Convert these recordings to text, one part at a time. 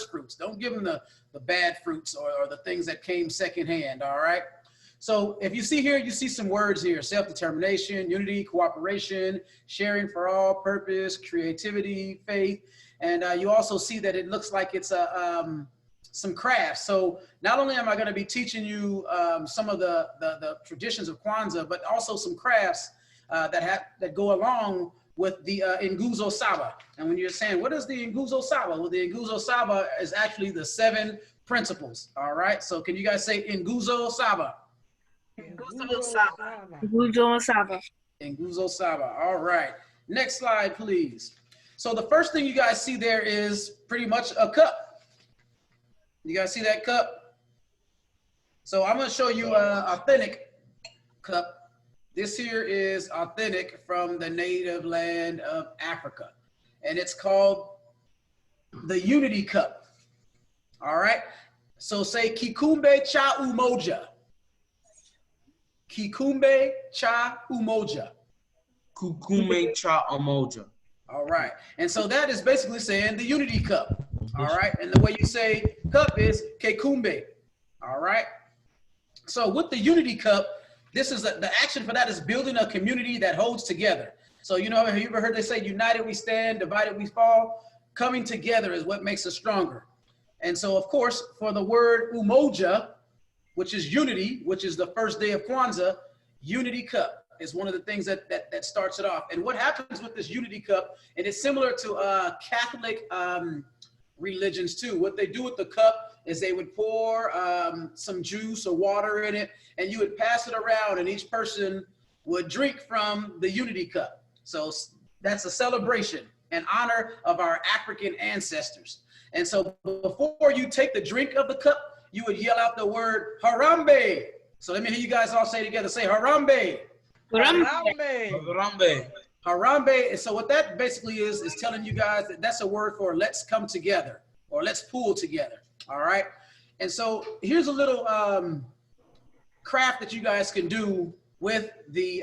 fruits. Don't give them the bad fruits or the things that came secondhand, all right? So if you see here, you see some words here: self-determination, unity, cooperation, sharing for all, purpose, creativity, faith. And you also see that it looks like it's some crafts. So not only am I going to be teaching you some of the traditions of Kwanzaa, but also some crafts that go along with the Nguzo Saba. And when you're saying, what is the Nguzo Saba? Well, the Nguzo Saba is actually the 7 principles, all right? So can you guys say Nguzo Saba? Nguzo Saba. Nguzo Saba. Nguzo Saba. All right. Next slide, please. So the first thing you guys see there is pretty much a cup. You guys see that cup? So I'm going to show you an authentic cup. This here is authentic from the native land of Africa. And it's called the Unity Cup. All right. So say Kikumbe Cha Umoja. Kikumbe Cha Umoja. Kukume Cha Umoja. All right. And so that is basically saying the Unity Cup. All right. And the way you say cup is Kekumbe. All right. So with the Unity Cup, this is the action for that is building a community that holds together. So, you know, have you ever heard they say united we stand, divided we fall? Coming together is what makes us stronger. And so, of course, for the word Umoja, which is unity, which is the first day of Kwanzaa, Unity Cup is one of the things that starts it off. And what happens with this Unity Cup, and it's similar to Catholic religions too. What they do with the cup is they would pour some juice or water in it, and you would pass it around, and each person would drink from the Unity Cup. So that's a celebration in honor of our African ancestors. And so before you take the drink of the cup, you would yell out the word Harambe. So let me hear you guys all say together. Say Harambe. Harambe. Harambe. Harambe. And so what that basically is telling you guys that that's a word for let's come together or let's pool together. All right. And so here's a little craft that you guys can do with the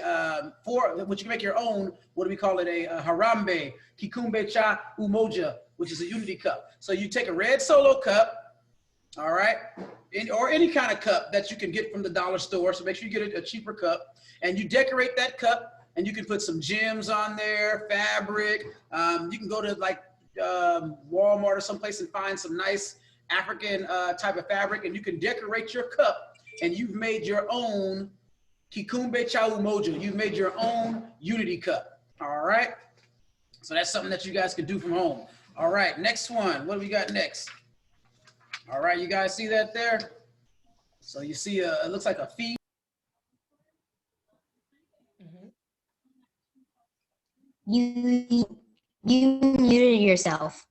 which you can make your own. What do we call it? A Harambe, Kikumbe Cha Umoja, which is a unity cup. So you take a red Solo cup, all right, or any kind of cup that you can get from the dollar store. So make sure you get a cheaper cup, and you decorate that cup, and you can put some gems on there, fabric. You can go to like Walmart or someplace and find some nice African type of fabric, and you can decorate your cup, and you've made your own Kikumbe Cha Umoja. You've made your own unity cup. All right. So that's something that you guys can do from home. All right. Next one. What do we got next? All right. You guys see that there? So you see, it looks like a feet. You muted yourself.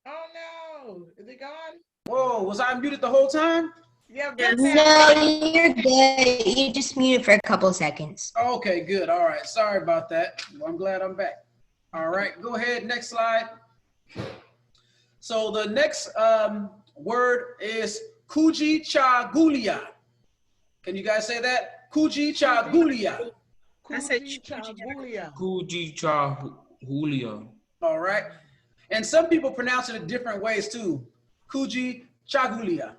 Oh no, is it gone? Whoa, was I muted the whole time? Yeah, No, you're good. You just muted for a couple seconds. Okay, good. All right. Sorry about that. Well, I'm glad I'm back. All right, go ahead. Next slide. So the next word is Kuji Chagulia. Can you guys say that? Kuji Chagulia. I said Kuji Chagulia. All right. And some people pronounce it in different ways too. Kuji Chagulia.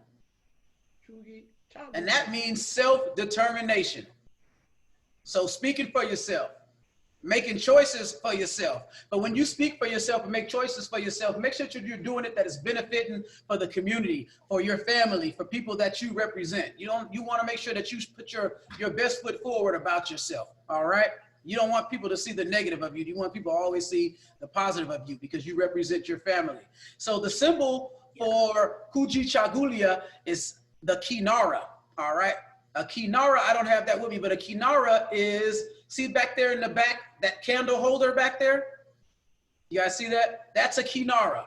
And that means self-determination. So speaking for yourself, making choices for yourself. But when you speak for yourself and make choices for yourself, make sure you're doing it that is benefiting for the community, for your family, for people that you represent. You want to make sure that you put your best foot forward about yourself. All right. You don't want people to see the negative of you. You want people to always see the positive of you because you represent your family. So the symbol for Kuji Chagulia is the Kinara. All right. A Kinara, I don't have that with me, but a Kinara is, see back there in the back, that candle holder back there? You guys see that? That's a Kinara.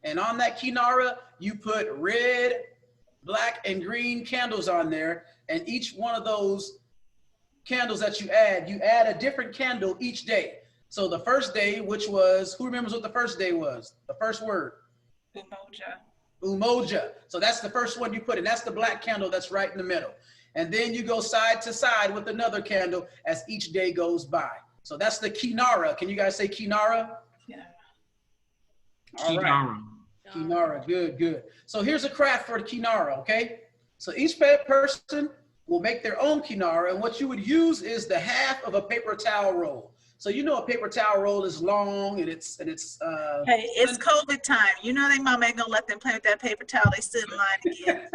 And on that Kinara, you put red, black, and green candles on there. And each one of those candles that you add a different candle each day. So the first day, which was, who remembers what the first day was? The first word? Umoja. Umoja. So that's the first one you put in. That's the black candle that's right in the middle. And then you go side to side with another candle as each day goes by. So that's the Kinara. Can you guys say Kinara? Yeah. All right. Kinara, good. So here's a craft for the Kinara, okay? So each person will make their own Kinara, and what you would use is the half of a paper towel roll. So you know a paper towel roll is long and it's Hey, it's COVID time. You know they mama ain't gonna let them play with that paper towel. They sit in line again.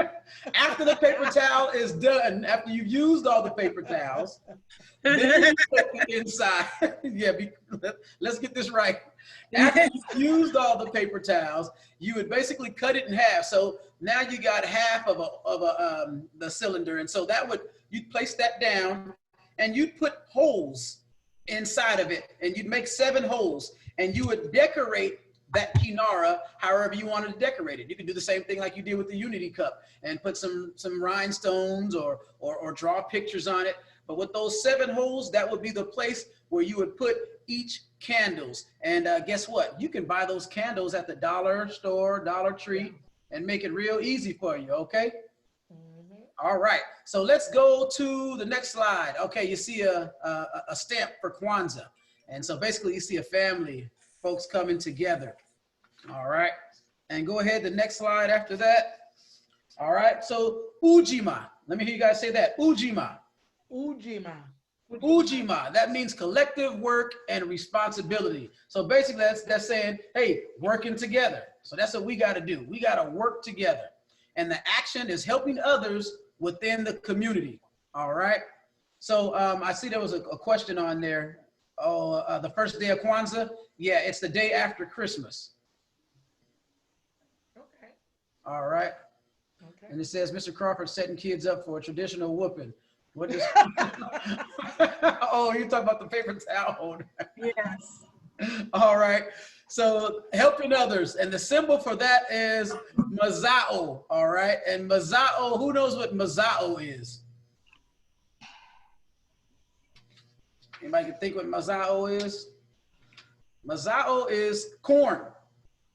after the paper towel is done, after you've used all the paper towels, then you put it inside. Let's get this right. After you've used all the paper towels, you would basically cut it in half. So now you got half of the cylinder, and so you'd place that down, and you'd put holes inside of it, and you'd make 7 holes, and you would decorate that Kinara however you wanted to decorate it. You could do the same thing like you did with the Unity Cup and put some rhinestones or draw pictures on it. But with those 7 holes, that would be the place where you would put each candles. And guess what? You can buy those candles at the dollar store, Dollar Tree, and make it real easy for you, okay? All right, so let's go to the next slide. Okay, you see a stamp for Kwanzaa. And so basically you see a family, folks coming together. All right, and go ahead, the next slide after that. All right, so Ujima. Let me hear you guys say that, Ujima. Ujima. Ujima, that means collective work and responsibility. So basically that's saying, hey, working together. So that's what we gotta do. We gotta work together. And the action is helping others within the community. All right. So I see there was a question on there. Oh, the first day of Kwanzaa. Yeah, it's the day after Christmas. Okay. All right. Okay. And it says, Mr. Crawford setting kids up for a traditional whooping. What is? Oh, you're talking about the paper towel holder. Yes. All right. So helping others, and the symbol for that is Mazao, all right? And Mazao, who knows what Mazao is? Anybody can think what Mazao is? Mazao is corn.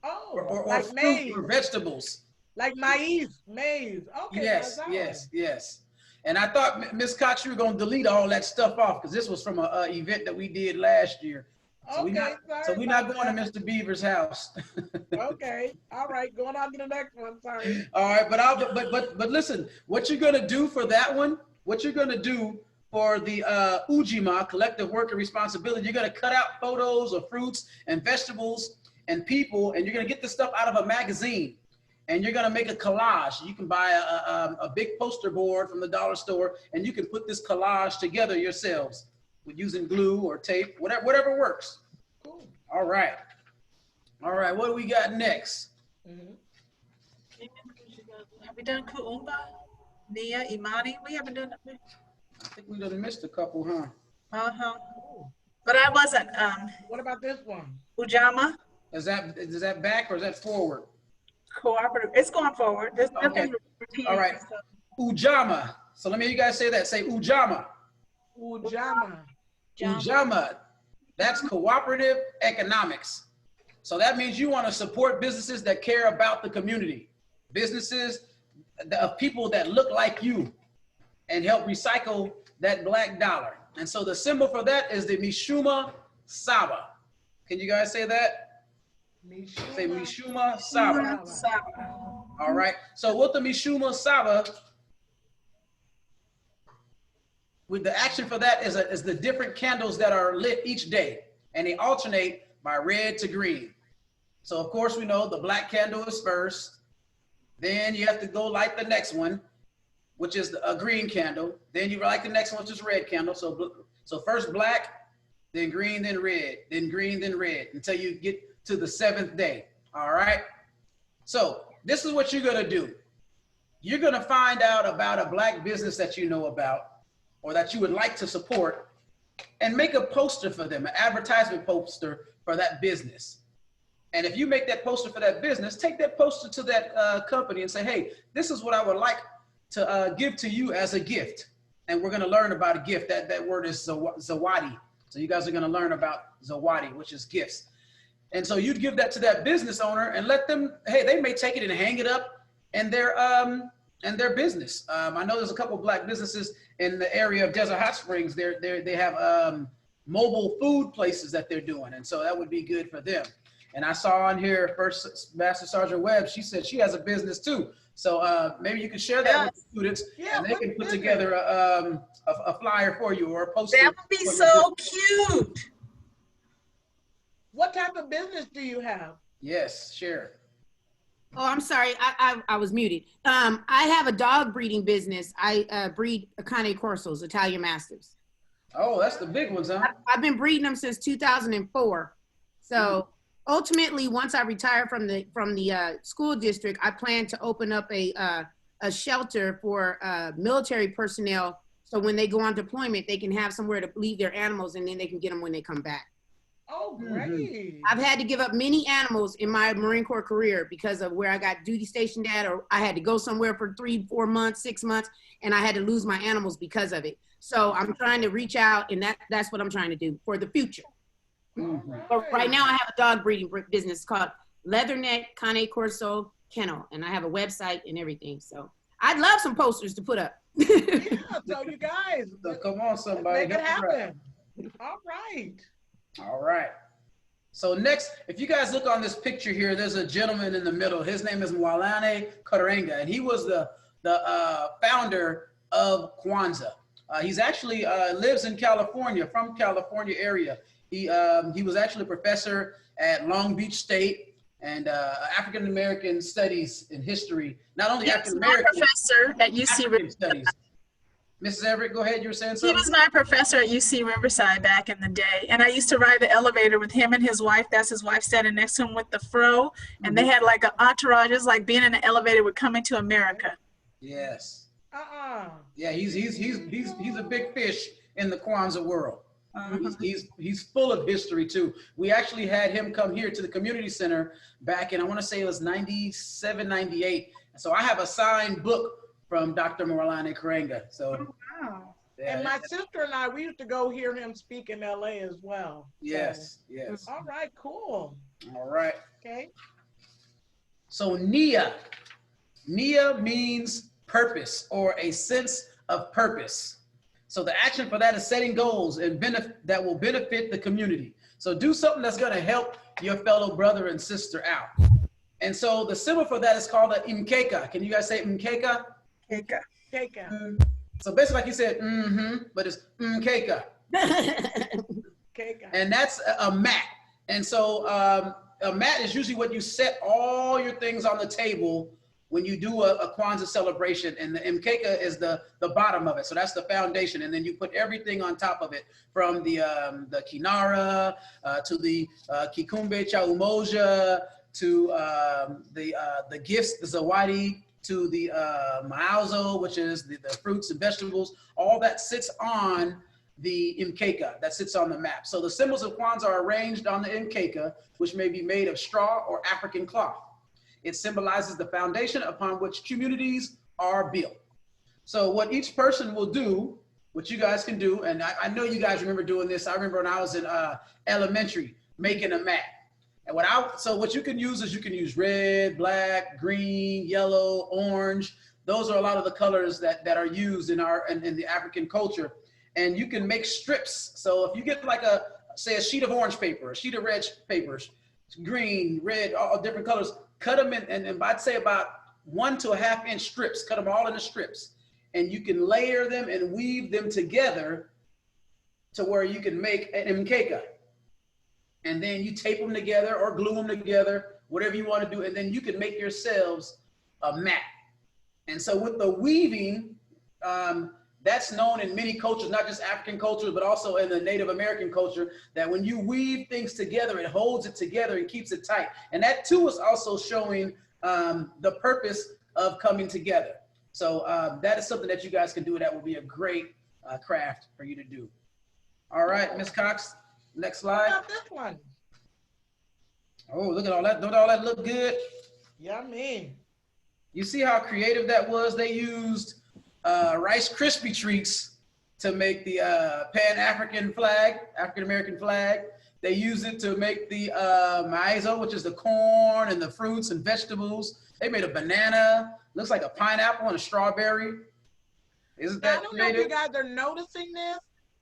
Oh, or like fruit maize. or vegetables. Like maize. Okay. Yes, Mazao. yes. And I thought, Ms. Cox, you were going to delete all that stuff off because this was from an event that we did last year. So Okay, we're not going to Mr. Beaver's house. Okay, all right, going on to the next one. Sorry. All right, but listen, what you're gonna do for that one, what you're gonna do for the Ujima, collective work and responsibility, you're gonna cut out photos of fruits and vegetables and people, and you're gonna get the stuff out of a magazine, and you're gonna make a collage. You can buy a big poster board from the dollar store, and you can put this collage together yourselves with using glue or tape, whatever works. Cool. All right, what do we got next? Have we done Kuumba? Nia, Imani? We haven't done it. I think we done missed a couple, huh? Uh-huh. But I wasn't, What about this one? Ujama, Is that back or is that forward? cooperative, it's going forward. There's nothing Okay. repeated. All right. Ujama. So let me hear you guys say that. Say Ujama. Ujama. Ujama. That's cooperative economics. So that means you want to support businesses that care about the community. Businesses of people that look like you and help recycle that black dollar. And so the symbol for that is the Mishuma Saba. Can you guys say that? Say Mishuma Saba. All right. So with the Mishuma Saba, with the action for that is the different candles that are lit each day, and they alternate by red to green. So of course we know the black candle is first. Then you have to go light the next one, which is a green candle. Then you light the next one, which is red candle. So first black, then green, then red, then green, then red, until you get to the 7th day. All right. So this is what you're gonna do. You're gonna find out about a black business that you know about, or that you would like to support, and make a poster for them, an advertisement poster for that business. And if you make that poster for that business, take that poster to that company and say, hey, this is what I would like to give to you as a gift. And we're gonna learn about a gift. That word is zawadi. So you guys are gonna learn about zawadi, which is gifts. And so you'd give that to that business owner and let them, hey, they may take it and hang it up in their business. I know there's a couple of black businesses in the area of Desert Hot Springs. They have mobile food places that they're doing. And so that would be good for them. And I saw on here First Master Sergeant Webb, she said she has a business too. So maybe you can share that with the students, and they can put together a flyer for you or a poster. That would be so cute. What type of business do you have? Yes, share. Oh, I'm sorry. I was muted. I have a dog breeding business. I breed Cane Corsos, Italian Mastiffs. Oh, that's the big ones, huh? I've been breeding them since 2004. So ultimately, once I retire from the school district, I plan to open up a shelter for military personnel. So when they go on deployment, they can have somewhere to leave their animals, and then they can get them when they come back. Oh, great. I've had to give up many animals in my Marine Corps career because of where I got duty stationed at, or I had to go somewhere for 3, 4 months, 6 months, and I had to lose my animals because of it. So I'm trying to reach out, and that's what I'm trying to do for the future. But right now I have a dog breeding business called Leatherneck Cane Corso Kennel, and I have a website and everything. So I'd love some posters to put up. Yeah, so you guys, So come on, somebody. make it happen. All right. All right. So next, if you guys look on this picture here, there's a gentleman in the middle. His name is Wallane Karenga, and he was the founder of Kwanzaa. He's actually lives in California, from California area. He was actually a professor at Long Beach State and African American studies and history. Not only African American, professor at UC African studies. Mrs. Everett, go ahead. You were saying something? He was my professor at UC Riverside back in the day. And I used to ride the elevator with him and his wife. That's his wife standing next to him with the fro. And they had like an entourage. It's like being in an elevator with Coming to America. Yes. Yeah, he's a big fish in the Kwanzaa world. He's full of history too. We actually had him come here to the community center back in, I want to say it was 97, 98. So I have a signed book from Dr. Wallane Karenga. So, yeah. And my sister and I, we used to go hear him speak in LA as well. Yes, yes. All right, cool. All right. Okay. So Nia means purpose or a sense of purpose. So the action for that is setting goals and that will benefit the community. So do something that's going to help your fellow brother and sister out. And so the symbol for that is called a mkeka. Can you guys say mkeka? Keka. So basically, like you said, but it's mkeka. Keka. And that's a mat. And so a mat is usually what you set all your things on the table when you do a Kwanzaa celebration, and the mkeka is the bottom of it. So that's the foundation. And then you put everything on top of it, from the Kinara to the Kikumbe cha Umoja, to the gifts, the Zawadi, to the Mauzo, which is the fruits and vegetables. All that sits on the mkeka, that sits on the map. So the symbols of Kwanzaa are arranged on the mkeka, which may be made of straw or African cloth. It symbolizes the foundation upon which communities are built. So what each person will do, what you guys can do, and I know you guys remember doing this. I remember when I was in elementary, making a mat. And what you can use is you can use red, black, green, yellow, orange. Those are a lot of the colors that are used in the African culture. And you can make strips. So if you get like say a sheet of orange paper, a sheet of red papers, green, red, all different colors, cut them in, and I'd say about 1 to 1/2 inch strips, cut them all into strips. And you can layer them and weave them together to where you can make an mkeka. And then you tape them together or glue them together, whatever you want to do. And then you can make yourselves a mat. And so with the weaving, that's known in many cultures, not just African cultures, but also in the Native American culture, that when you weave things together, it holds it together and keeps it tight. And that too is also showing the purpose of coming together. So that is something that you guys can do. That will be a great craft for you to do. All right, Ms. Cox, next slide. What about this one? Oh, look at all that. Don't all that look good? Yummy. You see how creative that was? They used Rice Krispie treats to make the Pan-African flag, African-American flag. They used it to make the maizo, which is the corn and the fruits and vegetables. They made a banana, looks like a pineapple and a strawberry. Isn't that I don't know if creative? you guys are noticing this,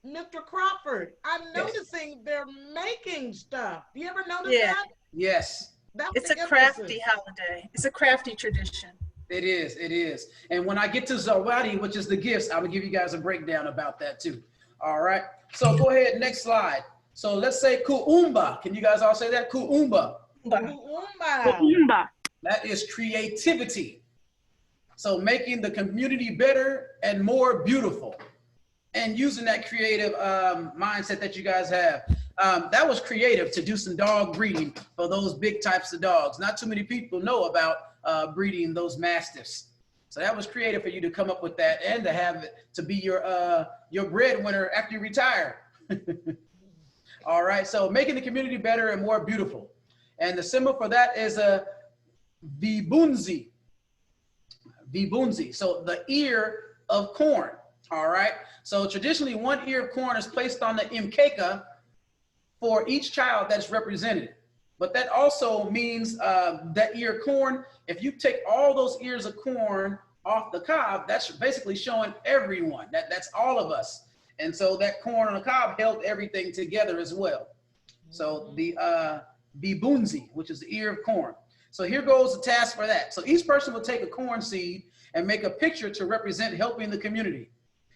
Mr. Crawford, I'm Yes. noticing they're making stuff. You ever notice Yeah. that? Yes, That's It's the a crafty emphasis. holiday. It's a crafty tradition. it is. It is. And when I get to Zawadi, which is the gifts, I'm gonna give you guys a breakdown about that too. All right. So go ahead. Next slide. So let's say Kuumba. Can you guys all say that? Kuumba. Kuumba. That is creativity. So making the community better and more beautiful, and using that creative mindset that you guys have. That was creative to do some dog breeding for those big types of dogs. Not too many people know about breeding those mastiffs. So that was creative for you to come up with that and to have it to be your breadwinner after you retire. All right, so making the community better and more beautiful. And the symbol for that is a vibunzi. Vibunzi, so the ear of corn. All right, so traditionally one ear of corn is placed on the mkeka for each child that's represented. But that also means that ear of corn, if you take all those ears of corn off the cob, that's basically showing everyone, that's all of us. And so that corn on the cob held everything together as well. So the bibunzi, which is the ear of corn. So here goes the task for that. So each person will take a corn seed and make a picture to represent helping the community.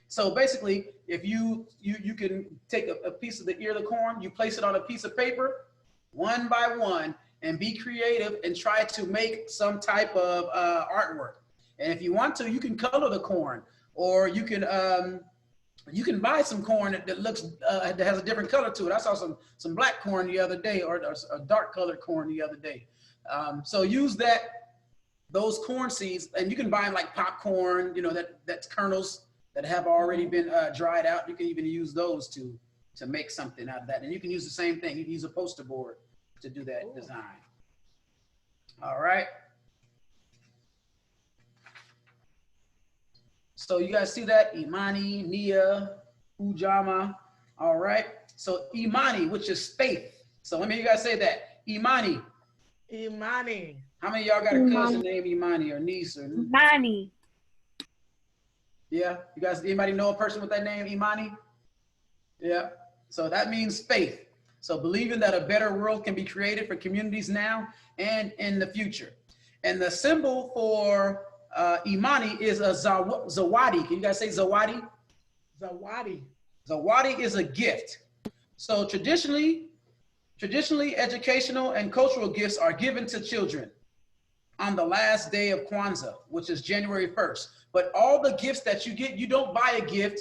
So basically, if you can take a piece of the ear of the corn, you place it on a piece of paper, one by one, and be creative and try to make some type of artwork. And if you want to, you can color the corn, or you can buy some corn that looks that has a different color to it. I saw some black corn the other day, or a dark colored corn the other day. So use those corn seeds, and you can buy them like popcorn, you know, that's kernels that have already been dried out. You can even use those to make something out of that. And you can use the same thing. You can use a poster board to do that design. All right. So you guys see that? Imani, Nia, Ujama. All right. So Imani, which is faith. So let me hear you guys say that. Imani. Imani. How many of y'all got a cousin named Imani, or niece, or Imani. Yeah, you guys, anybody know a person with that name, Imani? Yeah, so that means faith. So believing that a better world can be created for communities now and in the future. And the symbol for Imani is a zawadi. Can you guys say zawadi? Zawadi. Zawadi is a gift. So traditionally, educational and cultural gifts are given to children on the last day of Kwanzaa, which is January 1st. But all the gifts that you get, you don't buy a gift.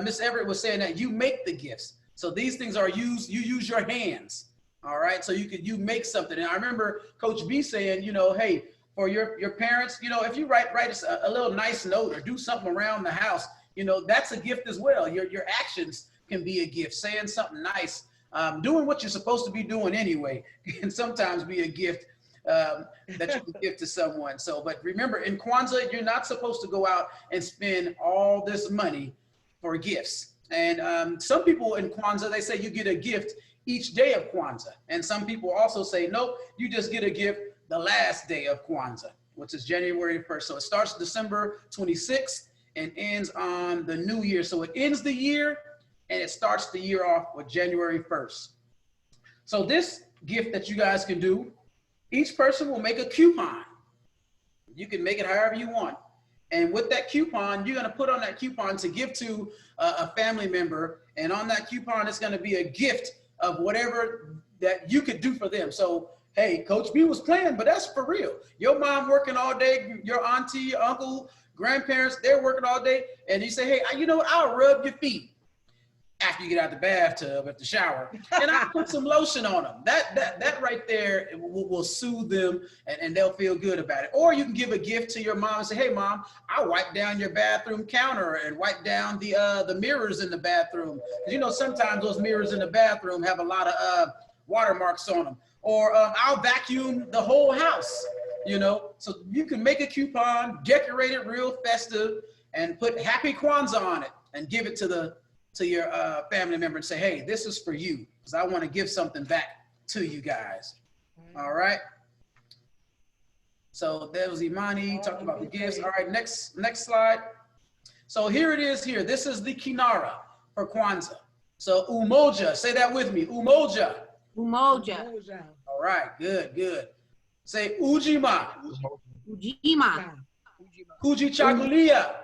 Miss Everett was saying that you make the gifts. So these things are you use your hands. All right, so you make something. And I remember Coach B saying, you know, hey, for your parents, you know, if you write a little nice note or do something around the house, you know, that's a gift as well. Your actions can be a gift. Saying something nice, doing what you're supposed to be doing anyway, can sometimes be a gift that you can give to someone. So, but remember, in Kwanzaa, you're not supposed to go out and spend all this money for gifts. And some people in Kwanzaa, they say you get a gift each day of Kwanzaa. And some people also say, nope, you just get a gift the last day of Kwanzaa, which is January 1st. So it starts December 26th and ends on the new year. So it ends the year and it starts the year off with January 1st. So this gift that you guys can do, each person will make a coupon. You can make it however you want. And with that coupon, you're gonna put on that coupon to give to a family member. And on that coupon, it's gonna be a gift of whatever that you could do for them. So, hey, Coach B was playing, but that's for real. Your mom working all day, your auntie, your uncle, grandparents, they're working all day. And you say, hey, you know what, I'll rub your feet after you get out the bathtub, at the shower, and I put some lotion on them. That right there will soothe them, and they'll feel good about it. Or you can give a gift to your mom and say, hey mom, I'll wipe down your bathroom counter and wipe down the mirrors in the bathroom. You know, sometimes those mirrors in the bathroom have a lot of watermarks on them. Or I'll vacuum the whole house, you know. So you can make a coupon, decorate it real festive, and put Happy Kwanzaa on it and give it to your family member and say, hey, this is for you, because I want to give something back to you guys. All right. So there was Imani talking about the gifts. All right, next slide. So here it is here. This is the Kinara. for Kwanzaa. So umoja, say that with me, umoja. Umoja. All right, good, good. Say ujima. Ujima. Kujichagulia.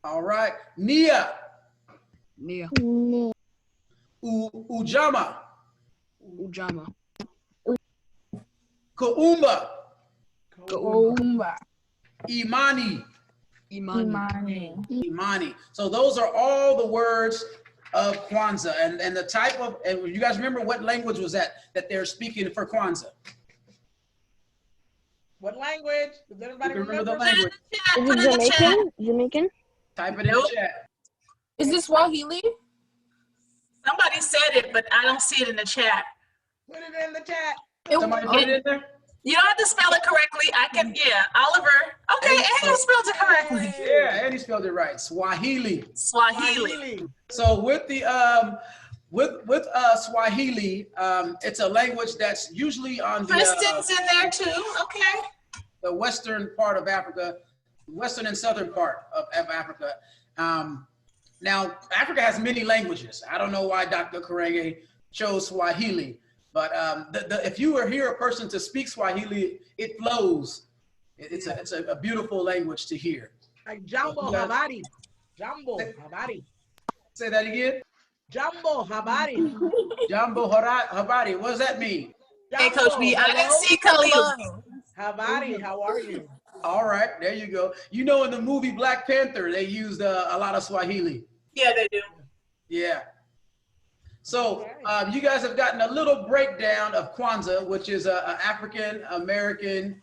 All right, nia. Ujama. Kuumba. Imani. Imani. So those are all the words of Kwanzaa, and the type of, and you guys remember what language was that they're speaking for Kwanzaa? What language? Does everybody Remember the remember? language? Is it Jamaican? Jamaican? Type it in the chat. Is this Swahili? Somebody said it, but I don't see it in the chat. Put it in the chat. Somebody put it in there? You don't have to spell it correctly. I can, yeah, Oliver. Okay, and you spelled it correctly. Yeah, and he spelled it right. Swahili. Swahili. So with the with Swahili, it's a language that's usually on the Kristen's in there too. Okay. the western part of Africa, western and southern part of Africa. Now, Africa has many languages. I don't know why Dr. Karenga chose Swahili, but if you were here a person to speak Swahili, it flows. It's a beautiful language to hear. Like Jambo Habari. Jambo Habari. Say that again. Jambo Habari. Jambo Habari. What does that mean? Hey, Coach B, I didn't see Khalil. Habari, how are you? All right, there you go. You know, in the movie Black Panther, they used a lot of Swahili. Yeah, they do. Yeah. So you guys have gotten a little breakdown of Kwanzaa, which is an African-American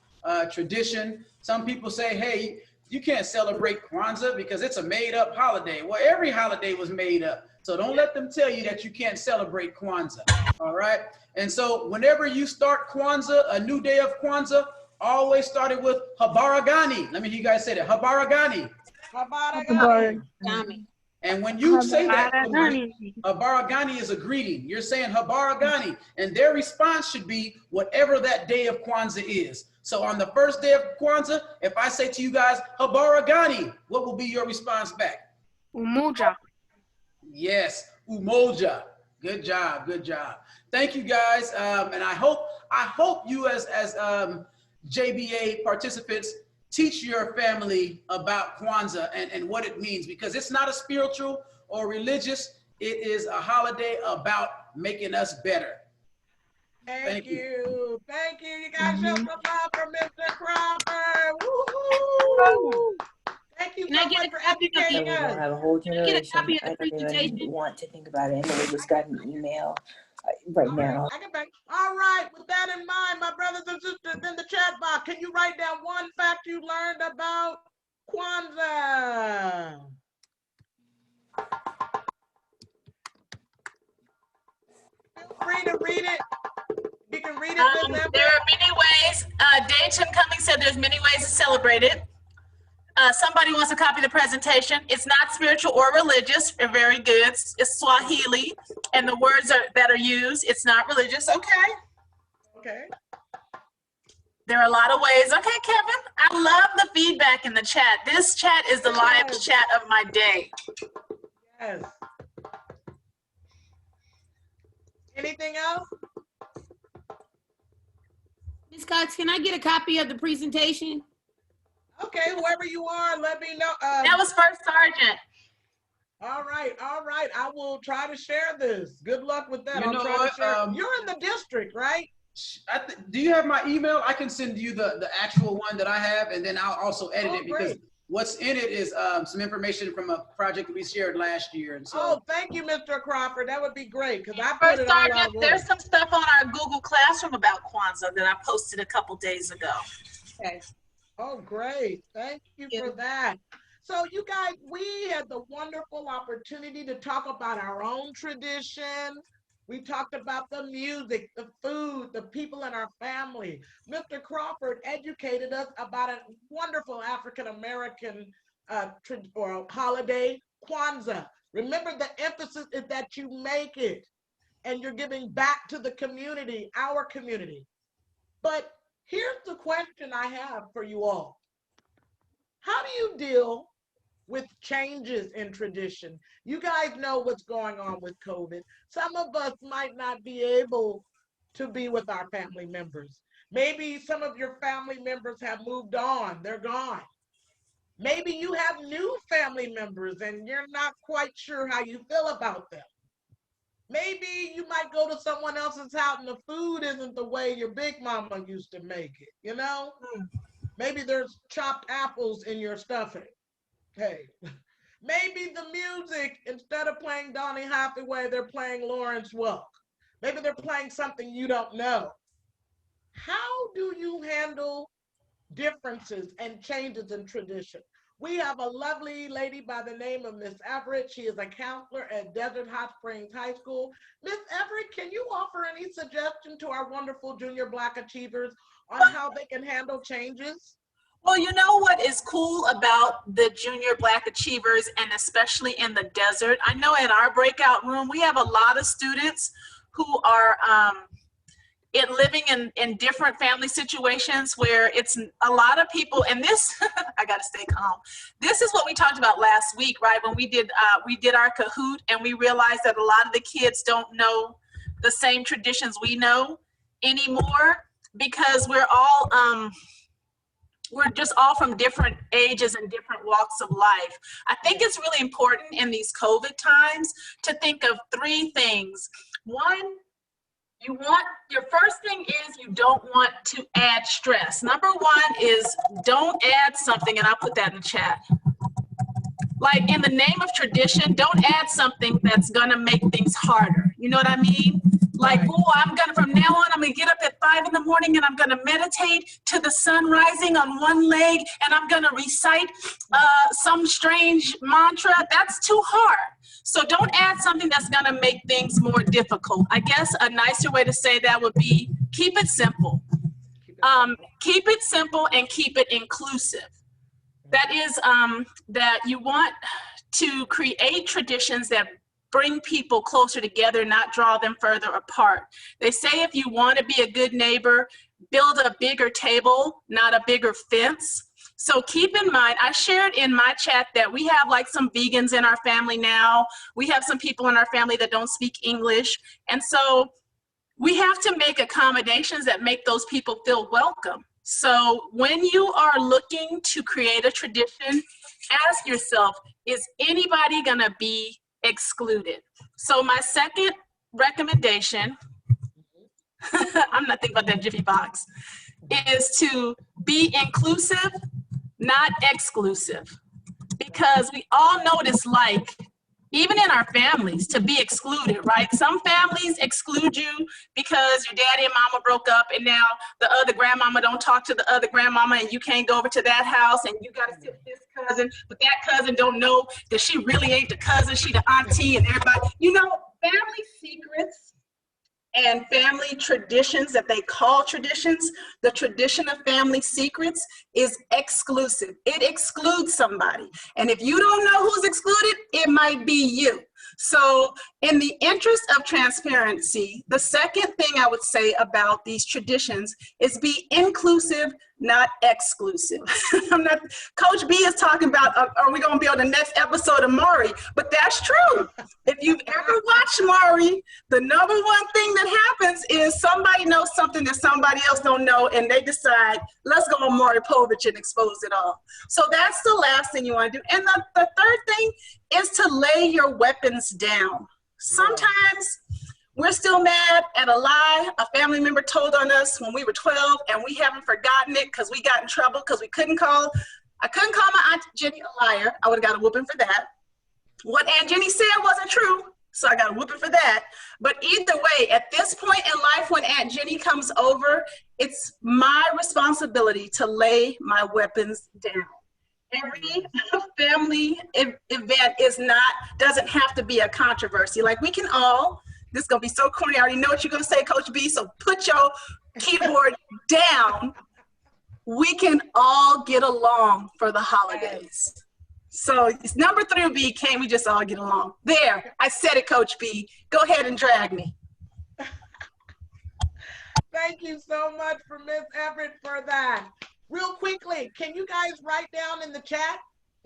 tradition. Some people say, hey, you can't celebrate Kwanzaa because it's a made-up holiday. Well, every holiday was made up. So don't let them tell you that you can't celebrate Kwanzaa, all right? And so whenever you start Kwanzaa, a new day of Kwanzaa, always started with Habaragani. Let me hear you guys say that, Habaragani. Habaragani. And when you say that, Habaragani is a greeting. You're saying Habaragani, and their response should be whatever that day of Kwanzaa is. So on the first day of Kwanzaa, if I say to you guys, Habaragani, what will be your response back? Umoja. Yes, umoja. Good job, good job. Thank you guys, and I hope you as JBA participants teach your family about Kwanzaa and what it means, because it's not a spiritual or religious, it is a holiday about making us better. Thank you. Thank you. You guys show some love for Mr. Crawford. Woo-hoo. Thank you so much for educating us. Have a whole generation. Get a copy of the I don't presentation. even want to think about it. Emily just got an email right now. I can back. All right, with that in mind, my brothers and sisters in the chat box, can you write down one fact you learned about Kwanzaa? Feel free to read it. You can read it. There are many ways. Dayton Cummings said there's many ways to celebrate it. Somebody wants to copy the presentation. It's not spiritual or religious. Very good. It's Swahili, and the words that are used, it's not religious. Okay. Okay. There are a lot of ways. Okay, Kevin. I love the feedback in the chat. This chat is the live chat of my day. Yes. Anything else? Ms. Cox, can I get a copy of the presentation? Okay, whoever you are, let me know. That was First Sergeant. All right, all right. I will try to share this. Good luck with that. You know what, You're in the district, right? Do you have my email? I can send you the actual one that I have, and then I'll also edit it, because great. what's in it is some information from a project we shared last year. And so, Oh, thank you, Mr. Crawford. That would be great, because I put First it all out Sergeant, of there's order. some stuff on our Google Classroom about Kwanzaa that I posted a couple days ago. Okay. Oh, great. Thank you for that. So you guys, we had the wonderful opportunity to talk about our own tradition. We talked about the music, the food, the people in our family. Mr. Crawford educated us about a wonderful African-American or holiday, Kwanzaa. Remember, the emphasis is that you make it and you're giving back to the community, our community. But here's the question I have for you all. How do you deal with changes in tradition. You guys know what's going on with COVID. Some of us might not be able to be with our family members. Maybe some of your family members have moved on, they're gone. Maybe you have new family members and you're not quite sure how you feel about them. Maybe you might go to someone else's house and the food isn't the way your big mama used to make it, you know? Maybe there's chopped apples in your stuffing. Hey, maybe the music, instead of playing Donny Hathaway, they're playing Lawrence Welk. Maybe they're playing something you don't know. How do you handle differences and changes in tradition? We have a lovely lady by the name of Miss Everett. She is a counselor at Desert Hot Springs High School. Miss Everett, can you offer any suggestion to our wonderful junior Black achievers on how they can handle changes? Well, you know what is cool about the junior Black achievers, and especially in the desert? I know in our breakout room, we have a lot of students who are living in different family situations where it's a lot of people, and this, I gotta stay calm. This is what we talked about last week, right? When we did our Kahoot, and we realized that a lot of the kids don't know the same traditions we know anymore, because we're just all from different ages and different walks of life. I think it's really important in these COVID times to think of three things. One, your first thing is you don't want to add stress. Number one is don't add something, and I'll put that in the chat. Like in the name of tradition, don't add something that's gonna make things harder. You know what I mean? Like, oh, from now on, I'm gonna get up at 5 in the morning and I'm gonna meditate to the sun rising on one leg and I'm gonna recite some strange mantra. That's too hard. So don't add something that's gonna make things more difficult. I guess a nicer way to say that would be keep it simple. Keep it simple and keep it inclusive. That is that you want to create traditions that bring people closer together, not draw them further apart. They say if you want to be a good neighbor, build a bigger table, not a bigger fence. So keep in mind, I shared in my chat that we have like some vegans in our family now. We have some people in our family that don't speak English. And so we have to make accommodations that make those people feel welcome. So when you are looking to create a tradition, ask yourself, is anybody gonna be excluded? So my second recommendation, I'm not thinking about that Jiffy box, is to be inclusive, not exclusive. Because we all know what it's like, even in our families, to be excluded, right? Some families exclude you because your daddy and mama broke up and now the other grandmama don't talk to the other grandmama and you can't go over to that house and you gotta sit with this cousin, but that cousin don't know that she really ain't the cousin, she the auntie, and everybody. You know, family secrets and family traditions that they call traditions, the tradition of family secrets is exclusive. It excludes somebody. And if you don't know who's excluded, it might be you. So in the interest of transparency, the second thing I would say about these traditions is be inclusive, not exclusive. Coach B is talking about, are we gonna be on the next episode of Maury? But that's true. If you've ever watched Maury, the number one thing that happens is somebody knows something that somebody else don't know and they decide, let's go on Maury Povich and expose it all. So that's the last thing you wanna do. And the third thing is to lay your weapons down. Sometimes we're still mad at a lie a family member told on us when we were 12 and we haven't forgotten it because we got in trouble because I couldn't call my Aunt Jenny a liar. I would have got a whooping for that. What Aunt Jenny said wasn't true, so I got a whooping for that. But either way, at this point in life when Aunt Jenny comes over, it's my responsibility to lay my weapons down. Every family event doesn't have to be a controversy. Like we can all, this is gonna be so corny, I already know what you're gonna say, Coach B, so put your keyboard down. We can all get along for the holidays. So it's number 3 would be, can't we just all get along? There, I said it, Coach B. Go ahead and drag me. Thank you so much for Miss Everett for that. Real quickly, can you guys write down in the chat,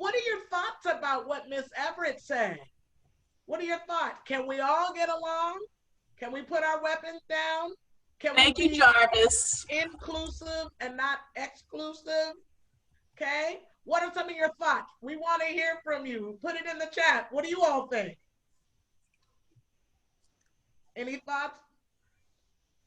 What are your thoughts about what Miss Everett said? What are your thoughts? Can we all get along? Can we put our weapons down? Can Thank we you, be Jarvis. inclusive and not exclusive? Okay. What are some of your thoughts? We want to hear from you. Put it in the chat. What do you all think? Any thoughts?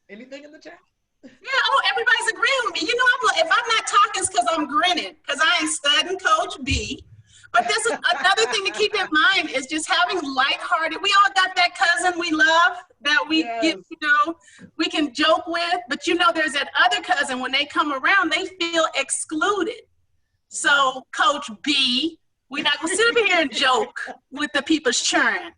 Anything in the chat? Yeah, oh, everybody's agreeing with me. You know, if I'm not talking, it's because I'm grinning, because I ain't studying Coach B. But this is another thing to keep in mind is just having lighthearted. We all got that cousin we love that we get, you know, we can joke with. But you know, there's that other cousin, when they come around, they feel excluded. So, Coach B, we're not gonna sit up here and joke with the people's churn.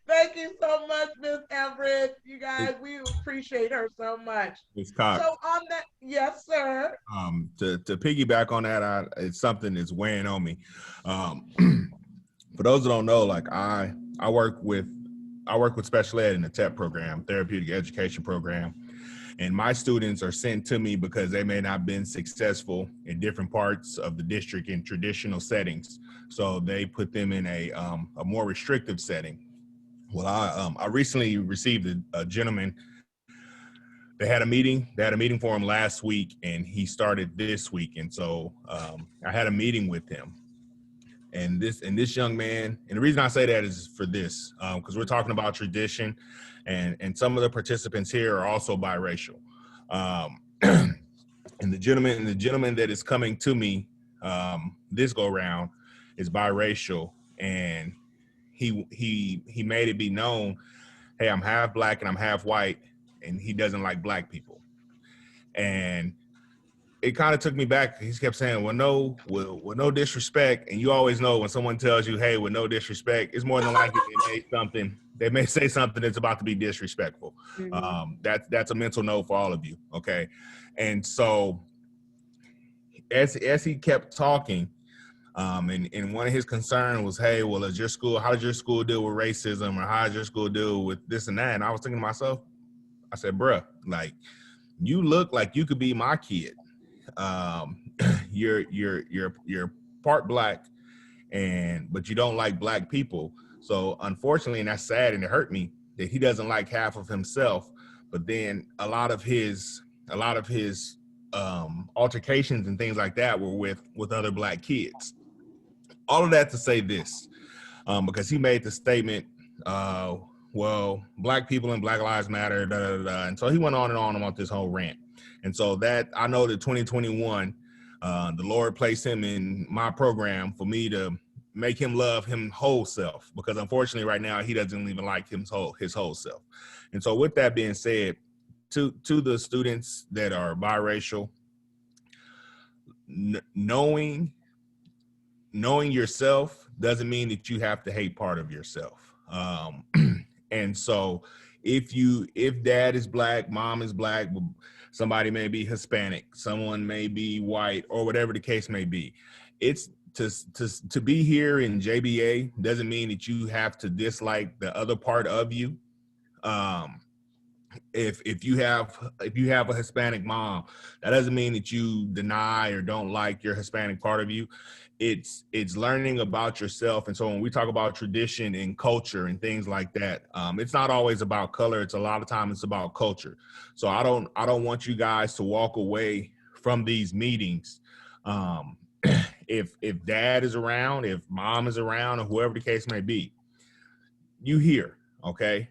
Thank you so much, Miss Everett. You guys, we appreciate her so much. It's Cox. So on that, yes, sir. To piggyback on that, it's something that's weighing on me. For those that don't know, like I work with special ed in the TEP program, therapeutic education program, and my students are sent to me because they may not have been successful in different parts of the district in traditional settings. So they put them in a more restrictive setting. Well, I recently received a gentleman. They had a meeting for him last week, and he started this week. And so I had a meeting with him. And this young man, and the reason I say that is for this, because we're talking about tradition, and some of the participants here are also biracial. And the gentleman that is coming to me this go round is biracial, and he made it be known, hey, I'm half black and I'm half white, and he doesn't like black people. And it kind of took me back. He kept saying, with no disrespect. And you always know when someone tells you, hey, with no disrespect, it's more than likely they may say something that's about to be disrespectful. Mm-hmm. That's a mental note for all of you, okay? And so as he kept talking, and one of his concerns was, hey, well, how does your school deal with racism, or how does your school deal with this and that? And I was thinking to myself, I said, bruh, like, you look like you could be my kid. You're part black, but you don't like black people. So unfortunately, and that's sad, and it hurt me that he doesn't like half of himself. But then a lot of his altercations and things like that were with other black kids. All of that to say this, because he made the statement, well, black people and Black Lives Matter, da, da, da. And so he went on and on about this whole rant. And so that, I know that 2021, the Lord placed him in my program for me to make him love him whole self, because unfortunately right now he doesn't even like his whole self. And so with that being said, to the students that are biracial, knowing yourself doesn't mean that you have to hate part of yourself. And so if dad is black, mom is black, somebody may be Hispanic, someone may be white, or whatever the case may be, it's to be here in JBA doesn't mean that you have to dislike the other part of you. If you have a Hispanic mom, that doesn't mean that you deny or don't like your Hispanic part of you. It's learning about yourself. And so when we talk about tradition and culture and things like that, it's not always about color. It's a lot of time it's about culture. So I don't want you guys to walk away from these meetings. If dad is around, if mom is around, or whoever the case may be, you here, okay?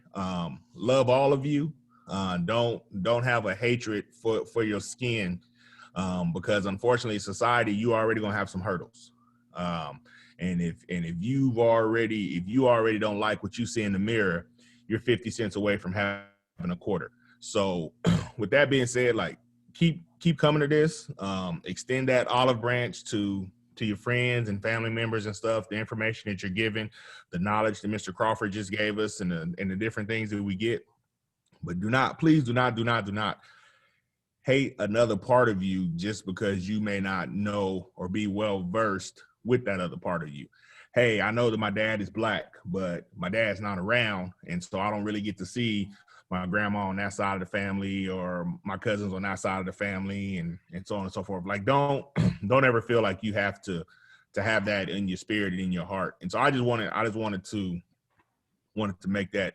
Love all of you. Don't have a hatred for your skin, because unfortunately society, you already gonna have some hurdles. And if you already don't like what you see in the mirror, you're 50 cents away from having a quarter. So with that being said, like, keep coming to this, extend that olive branch to your friends and family members and stuff, the information that you're giving, the knowledge that Mr. Crawford just gave us, and the different things that we get. But please do not hate another part of you just because you may not know or be well versed with that other part of you. Hey, I know that my dad is black, but my dad's not around, and so I don't really get to see my grandma on that side of the family or my cousins on that side of the family and so on and so forth. Like, don't ever feel like you have to have that in your spirit and in your heart. And so I just wanted to make that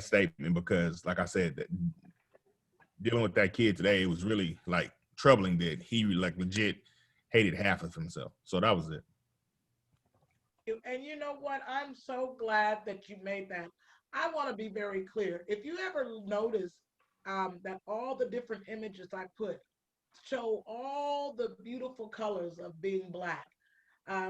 statement, because like I said, that dealing with that kid today, it was really like troubling that he like legit hated half of himself. So that was it. And you know what? I'm so glad that you made that. I want to be very clear. If you ever notice that all the different images I put show all the beautiful colors of being Black.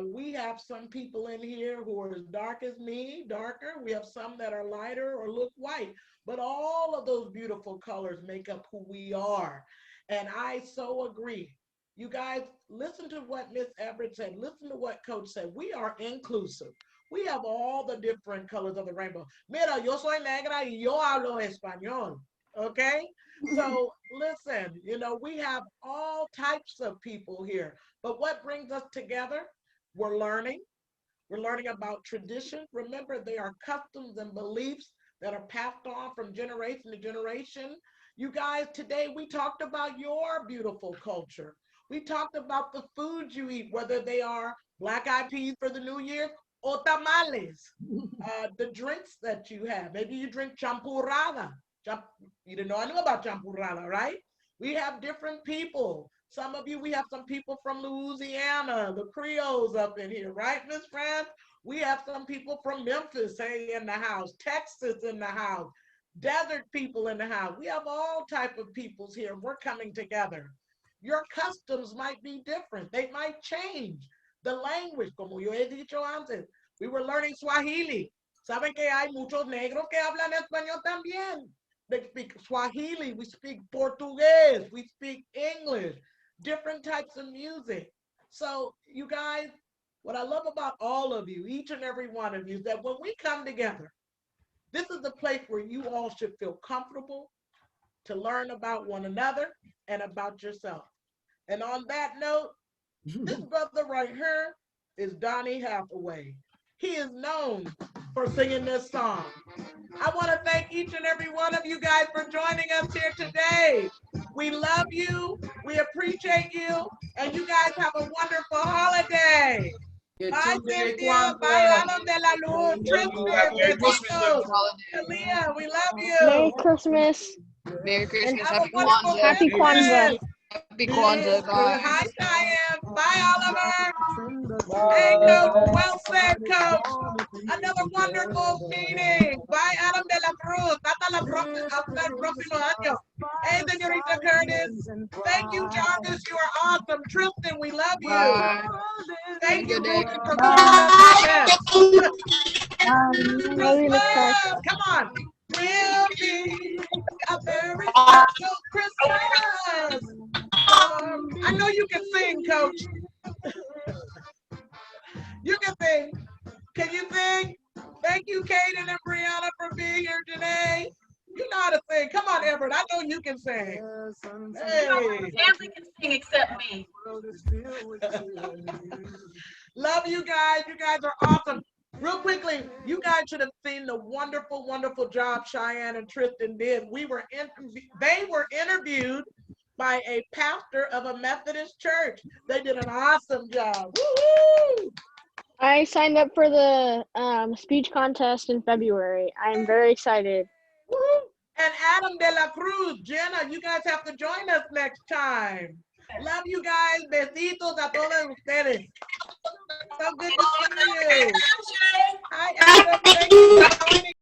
We have some people in here who are as dark as me, darker. We have some that are lighter or look white, but all of those beautiful colors make up who we are. And I so agree. You guys, listen to what Miss Everett said. Listen to what Coach said. We are inclusive. We have all the different colors of the rainbow. Mira, yo soy negra y yo hablo español. Okay? So listen, you know, we have all types of people here. But what brings us together? We're learning. We're learning about tradition. Remember, they are customs and beliefs that are passed on from generation to generation. You guys, today we talked about your beautiful culture. We talked about the foods you eat, whether they are black-eyed peas for the New Year or tamales, the drinks that you have. Maybe you drink champurrada. You didn't know I knew about champurrada, right? We have different people. Some of you, we have some people from Louisiana, the Creoles up in here, right, Miss Fran? We have some people from Memphis, hey, in the house, Texas in the house, desert people in the house. We have all type of peoples here. We're coming together. Your customs might be different. They might change. The language, como yo he dicho antes, we were learning Swahili. Saben que hay muchos negros que hablan español también. They speak Swahili, we speak Portuguese, we speak English, different types of music. So you guys, what I love about all of you, each and every one of you, is that when we come together, this is the place where you all should feel comfortable to learn about one another and about yourself. And on that note, this brother right here is Donnie Hathaway. He is known for singing this song. I want to thank each and every one of you guys for joining us here today. We love you, we appreciate you, and you guys have a wonderful holiday. Bye, Cynthia. Bye, Adam de la Luz. Tristan, besitos. Kalia, we love you. Merry Christmas. Merry And Christmas. have a Happy wonderful Kwanzaa. Happy Kwanzaa. Happy Kwanzaa. Bye. Hi, Cheyenne. Bye, Oliver. Hey, Coach. Well said, Coach. Another wonderful meeting. Bye, Adam de la Cruz. Hasta el próximo año. Hey, Señorita Curtis. Thank you, Jarvis. You are awesome. Tristan, we love you. Bye. Thank you, Good day. Ruthie, for coming to Love you, Miss Clark. Come on. Will be a very special Christmas. I know you can sing, Coach. You can sing. Can you sing? Thank you, Kaden and Brianna, for being here today. You know how to sing. Come on, Everett. I know you can sing. Hey. Family can sing except me. Love you guys. You guys are awesome. Real quickly, you guys should have seen the wonderful, wonderful job Cheyenne and Tristan did. They were interviewed by a pastor of a Methodist church. They did an awesome job. Woo-hoo! I signed up for the speech contest in February. I am very excited. Woo-hoo! And Adam de la Cruz, Jenna, you guys have to join us next time. Love you guys. Besitos a todos ustedes. So good to see you. Hi, Adam. Thank you for joining.